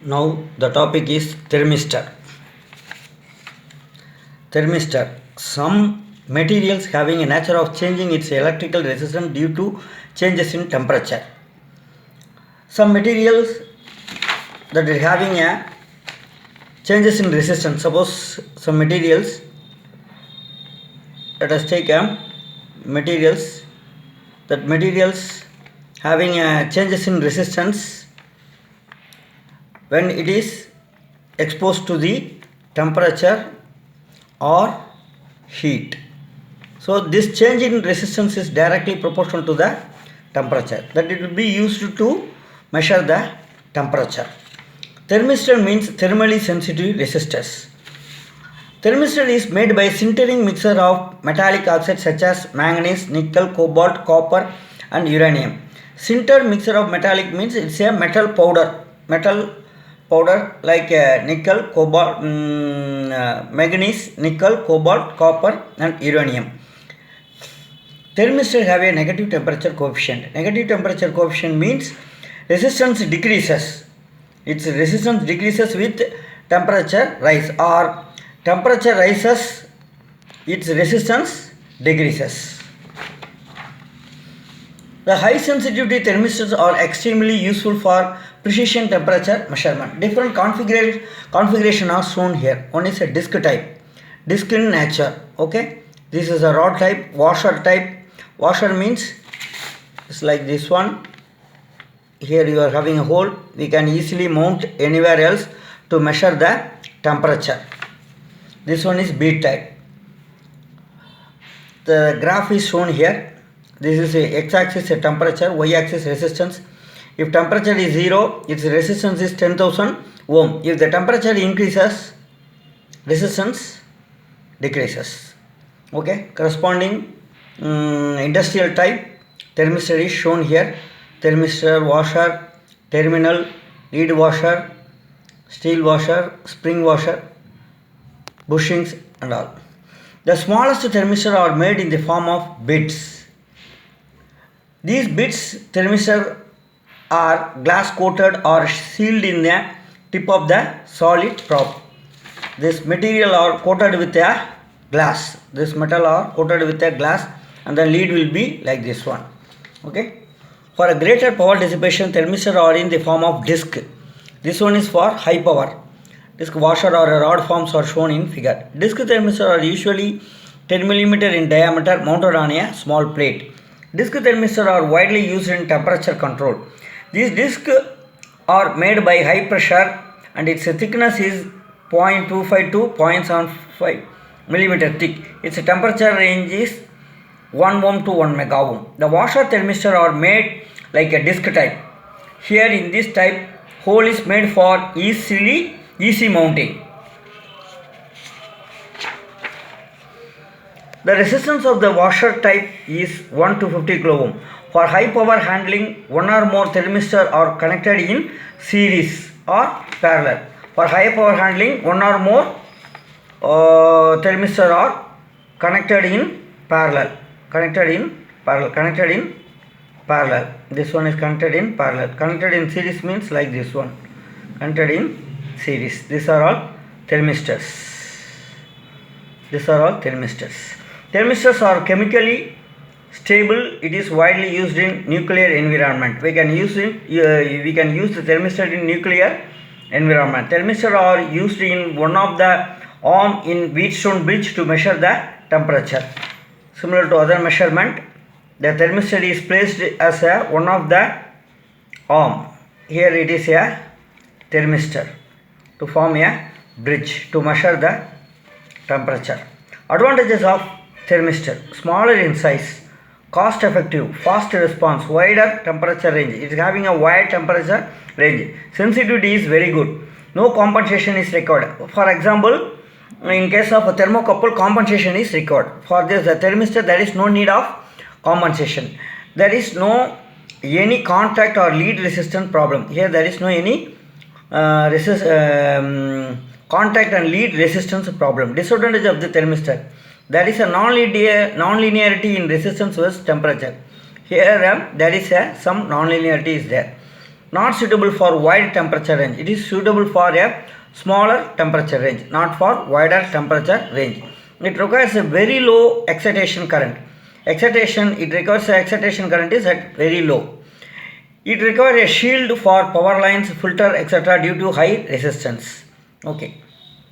Now the topic is thermistor. Thermistor. Some materials having a nature of changing its electrical resistance due to changes in temperature. Some materials that are having a changes in resistance. Suppose some materials, let us take materials having a changes in resistance when it is exposed to the temperature or heat. So this change in resistance is directly proportional to the temperature, that it will be used to measure the temperature. Thermistor means thermally sensitive resistors. Thermistor is made by sintering mixture of metallic oxides such as manganese, nickel, cobalt, copper and uranium. Sintered mixture of metallic means it's a metal powder like nickel, cobalt, manganese, nickel, cobalt, copper and uranium. Thermistor have a negative temperature coefficient. Negative temperature coefficient means resistance decreases. Its resistance decreases with temperature rise, or temperature rises, its resistance decreases. The high sensitivity thermistors are extremely useful for precision temperature measurement. Different configuration are shown here. One is a disc type, disc in nature. Okay, this is a rod type, washer type. Washer means it's like this one. Here you are having a hole. We can easily mount anywhere else to measure the temperature. This one is bead type. The graph is shown here. This is a x-axis temperature, y-axis resistance. If temperature is 0, its resistance is 10,000 ohm. If the temperature increases, resistance decreases. Okay, corresponding industrial type thermistor is shown here. Thermistor, washer, terminal, lead washer, steel washer, spring washer, bushings and all. The smallest thermistor are made in the form of bits. These bits thermistor are glass coated or sealed in the tip of the solid prop. This material are coated with a glass. This metal are coated with a glass and the lead will be like this one. Okay. For a greater power dissipation, thermistor are in the form of disc. This one is for high power. Disc washer or a rod forms are shown in figure. Disc thermistor are usually 10 mm in diameter, mounted on a small plate. Disc thermistor are widely used in temperature control. These discs are made by high pressure and its thickness is 0.25 to 0.75 mm thick. Its temperature range is 1 ohm to 1 mega ohm. The washer thermistor are made like a disc type. Here in this type, hole is made for easy mounting. The resistance of the washer type is 1 to 50 kilo ohm. For high power handling, one or more thermistor are connected in series or parallel. For high power handling, one or more thermistor are connected in parallel. This one is connected in parallel. Connected in series means like this one. Connected in series. These are all thermistors. Thermistors are chemically stable. It is widely used in nuclear environment. We can use the thermistor in nuclear environment. Thermistors are used in one of the arm in Wheatstone bridge to measure the temperature. Similar to other measurement, the thermistor is placed as one of the arm. Here it is a thermistor to form a bridge to measure the temperature. Advantages of thermistor: smaller in size, cost effective, fast response, wider temperature range. It is having a wide temperature range. Sensitivity is very good. No compensation is required. For example, in case of a thermocouple, compensation is required. For this thermistor, there is no need of compensation. There is no any contact or lead resistance problem. Here there is no any contact and lead resistance problem. Disadvantage of the thermistor: there is a non-linearity in resistance versus temperature. Here there is some non-linearity is there. not suitable for wide temperature range. It is suitable for a smaller temperature range, not for wider temperature range. It requires a very low excitation current. It requires a excitation current is at very low. It requires a shield for power lines, filter, etc. due to high resistance. Okay.